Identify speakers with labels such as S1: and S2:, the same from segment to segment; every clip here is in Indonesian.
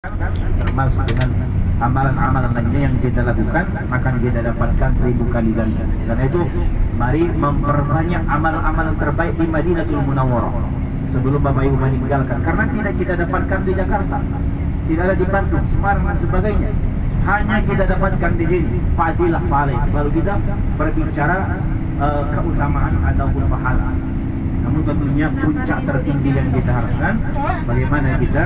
S1: termasuk dengan amalan-amalan lainnya yang kita lakukan akan kita dapatkan 1000 kali ganda. Karena itu mari memperbanyak amal-amalan terbaik di Madinatul Munawwarah sebelum Bapak Ibu meninggalkan, karena tidak kita dapatkan di Jakarta, tidak ada di Bandung, Semarang dan sebagainya. Hanya kita dapatkan di sini fadilah pahala. Baru kita berbicara keutamaan ataupun pahala. Namun tentunya puncak tertinggi yang kita harapkan bagaimana kita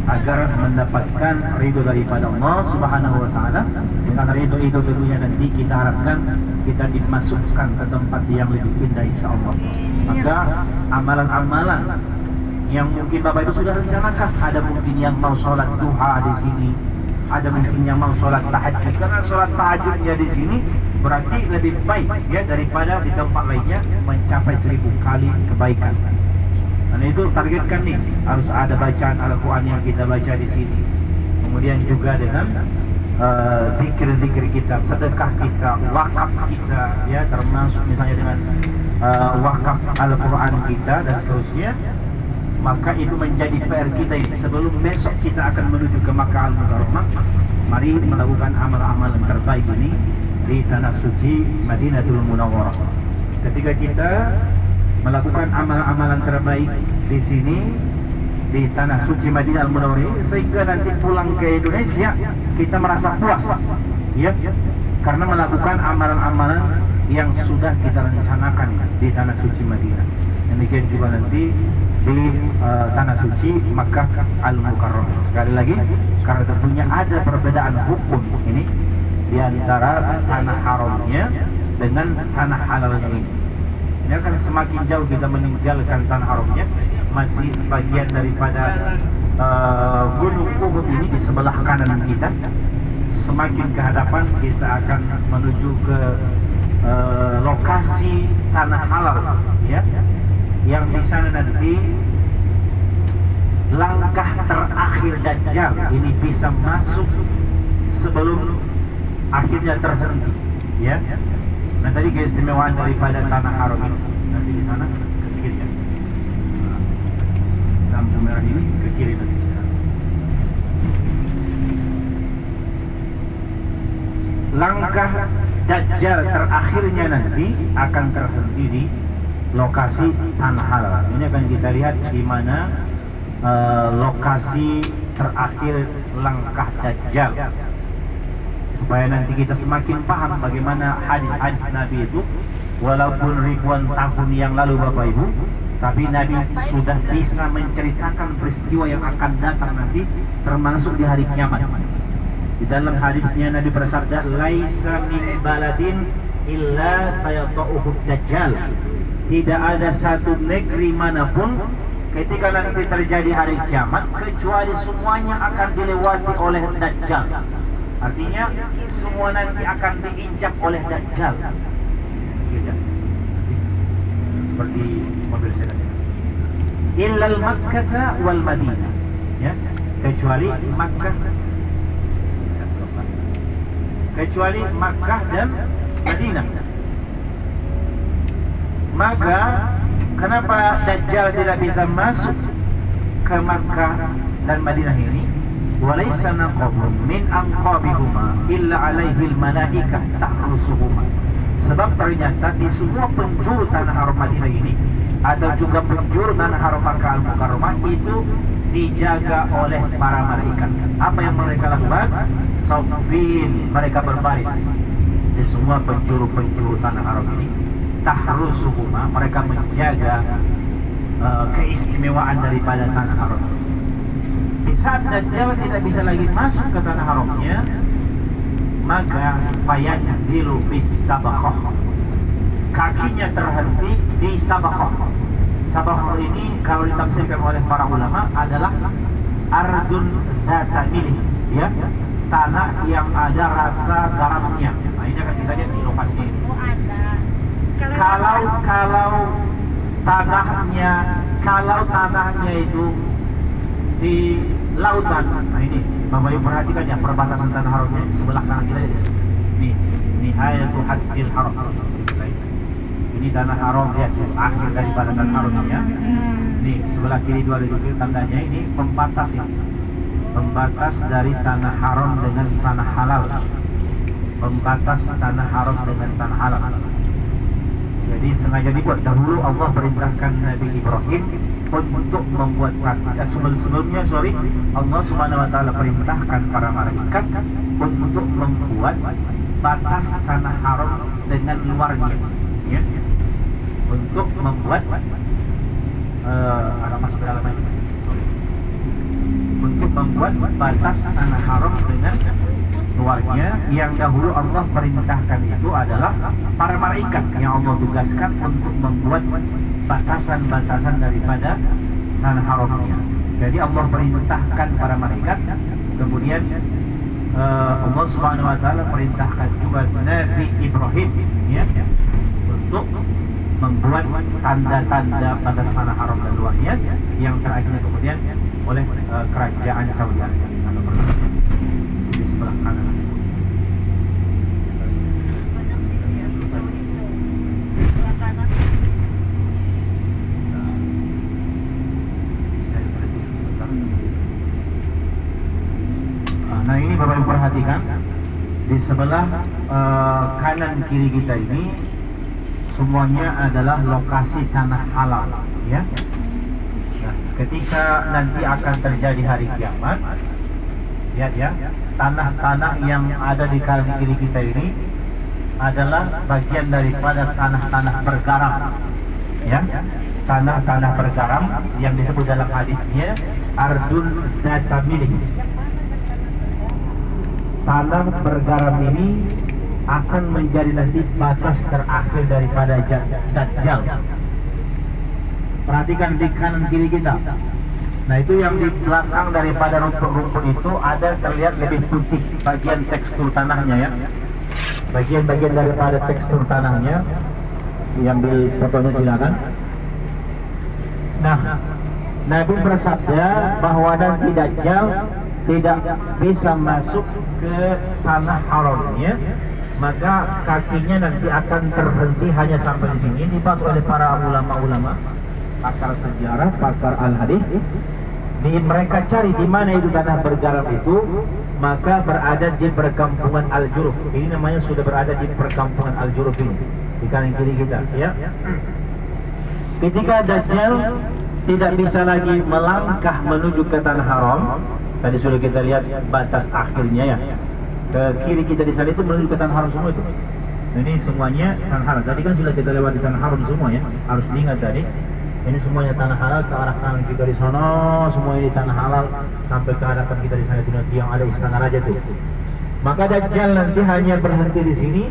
S1: agar mendapatkan ridho daripada Allah Subhanahu wa taala. Dengan ridho itu tentunya nanti kita harapkan kita dimasukkan ke tempat yang lebih indah insyaallah. Maka amalan-amalan yang mungkin Bapak itu sudah rencanakan, ada mungkin yang mau sholat duha di sini, ada mungkin yang mau sholat tahajud. Karena sholat tahajudnya di sini berarti lebih baik ya daripada di tempat lainnya, mencapai 1000 kali kebaikan. Dan itu targetkan nih, harus ada bacaan Al-Quran yang kita baca di sini. Kemudian juga dengan zikir-zikir kita, sedekah kita, wakaf kita, ya termasuk misalnya dengan wakaf Al-Quran kita dan seterusnya. Maka itu menjadi PR kita ini. Sebelum besok kita akan menuju ke Makkah Al-Mukarramah, mari melakukan amal-amalan terbaik ini di tanah suci Madinatul Munawwarah. Ketika kita melakukan amal-amalan terbaik di sini di tanah suci Madinah Al-Munawwarah, sehingga nanti pulang ke Indonesia kita merasa puas, ya, karena melakukan amalan-amalan yang sudah kita rencanakan di tanah suci Madinah. Demikian juga nanti di tanah suci Makkah Al-Mukarramah. Sekali lagi, karena tentunya ada perbedaan hukum ini di antara tanah haramnya dengan tanah halalnya ini. Ini akan semakin jauh kita meninggalkan tanah haramnya, masih bagian daripada gunung Uhud ini di sebelah kanan kita. Semakin ke hadapan kita akan menuju ke lokasi tanah halal, ya, yang di sana nanti langkah terakhir Dajjal ini bisa masuk sebelum akhirnya terhenti, ya. Nah tadi keistimewaan daripada tanah haram ini nanti di sana ke kiri, ya. Lampu merah ini ke kiri nanti. Langkah Dajjal terakhirnya nanti akan terhenti di lokasi tanah halal. Ini akan kita lihat di mana lokasi terakhir langkah Dajjal, supaya nanti kita semakin paham bagaimana hadis-hadis Nabi itu. Walaupun ribuan tahun yang lalu Bapak Ibu, tapi Nabi sudah bisa menceritakan peristiwa yang akan datang nanti, termasuk di hari kiamat. Di dalam hadisnya Nabi bersabda, laisa min baladin illa sayata'uhu Dajjal. Tidak ada satu negeri manapun ketika nanti terjadi hari kiamat kecuali semuanya akan dilewati oleh Dajjal. Artinya semua nanti akan diinjak oleh Dajjal. Seperti mobil sedan. Illal Makkah wal Madinah, ya, kecuali Makkah, kecuali Makkah dan Madinah. Maka kenapa Dajjal tidak bisa masuk ke Makkah dan Madinah ini? Walaysa naqabun min anqabihuma illa alaihil malaikah tahrusuhuma. Sebab ternyata di semua penjuru tanah haram Madinah ini, ada juga penjuru tanah haram Makkah Al-Mukarramah itu dijaga oleh para malaikat. Apa yang mereka lakukan? Saffin, mereka berbaris di semua penjuru-penjuru tanah haram ini. Tahrusuhuma, mereka menjaga keistimewaan daripada tanah haram. Di saat Dajjal tidak bisa lagi masuk ke tanah haramnya, maka fayanzilu bis sabakhah, kakinya terhenti di sabakhah. Sabakhah ini kalau ditafsirkan oleh para ulama adalah ardun dzata milih, ya, tanah yang ada rasa garamnya. Nah ini akan kita lihat di lokasi ini. Kalau tanahnya itu di lautan, nah ini Bapak Ibu perhatikan ya, perbatasan tanah haramnya sebelah kanan kita ya. Nih, nihayatul hadil haram. Ini tanah haram ya, akhir daripada tanah haramnya. Nih sebelah kiri dua dari tandanya ini pembatas ini. membatas dari tanah haram dengan tanah halal, membatas tanah haram dengan tanah halal. Jadi sengaja dibuat. Dahulu Allah perintahkan Nabi Ibrahim untuk membuat sebelumnya Allah Subhanahu wa taala perintahkan para malaikat untuk membuat batas tanah haram dengan luarnya, ya. Untuk membuat masuk dalam ini. Untuk membuat batas tanah haram dengan luarnya, yang dahulu Allah perintahkan itu adalah para malaikat yang Allah tugaskan untuk membuat batasan-batasan daripada tanah haramnya. Jadi Allah perintahkan para malaikat, kemudian Allah Subhanahu wa taala perintahkan juga Nabi Ibrahim, ya, untuk membuat tanda-tanda batas tanah haram dan luarnya, yang terakhirnya kemudian oleh kerajaan Saudi Arabia di sebelah kanan. Nah, ini Bapak Ibu perhatikan, di sebelah kanan kiri kita ini semuanya adalah lokasi tanah halal, ya. Nah, ketika nanti akan terjadi hari kiamat, lihat ya, tanah-tanah yang ada di kanan kiri kita ini adalah bagian daripada tanah-tanah bergaram, ya. Tanah-tanah bergaram yang disebut dalam hadisnya ardun data milik. Tanah bergaram ini akan menjadi nanti batas terakhir daripada Dajjal. Perhatikan di kanan kiri kita. Nah, itu yang di belakang daripada rumput-rumput itu ada terlihat lebih putih bagian tekstur tanahnya, ya. Bagian-bagian daripada tekstur tanahnya. Diambil fotonya silakan. Nah, Nabi bersabda bahwa nanti Dajjal tidak bisa masuk ke tanah haramnya, maka kakinya nanti akan terhenti hanya sampai di sini. Dibahas oleh para ulama-ulama, pakar sejarah, pakar al-hadis. Mereka cari di mana itu tanah bergaram itu, maka berada di perkampungan Al-Juruf. Ini namanya sudah berada di perkampungan Al-Juruf ini, di kanan kiri kita, ya. Ketika Dajjal tidak bisa lagi melangkah menuju ke tanah haram, tadi sudah kita lihat batas akhirnya, ya. Ke kiri kita di sana itu menuju ke tanah haram semua itu. Ini semuanya tanah haram. Tadi kan sudah kita lewati tanah haram semua, ya. Harus diingat tadi. Ini semuanya tanah halal. Ke arah kanan kita di sana semua ini tanah halal, sampai ke arah kanan kita di sana itu nanti yang ada istana raja itu. Maka Dajjal nanti hanya berhenti di sini.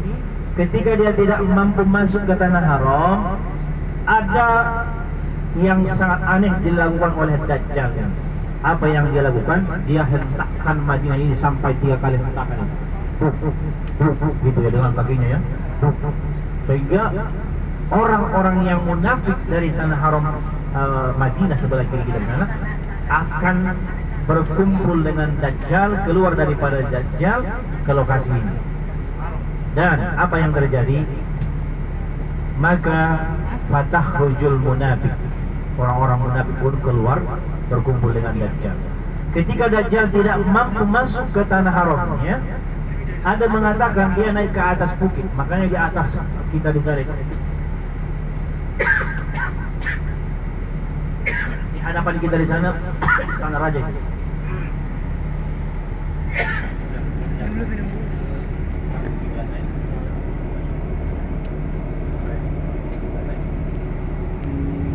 S1: Ketika dia tidak mampu masuk ke tanah haram, ada yang sangat aneh dilakukan oleh Dajjal. Apa yang dia lakukan? Dia hentakkan Madinah ini sampai 3 kali hentakan. Gitu ya, dengan kakinya, ya. Sehingga orang-orang yang munafik dari tanah haram Madinah sebelah kiri kita di sana akan berkumpul dengan Dajjal, keluar daripada Dajjal ke lokasi ini. Dan apa yang terjadi? Maka fatahujul munafik, orang-orang munafik pun keluar berkumpul dengan Dajjal. Ketika Dajjal tidak mampu masuk ke tanah haramnya, ada mengatakan dia naik ke atas bukit. Makanya di atas kita di sana, di hadapan kita di sana istana raja.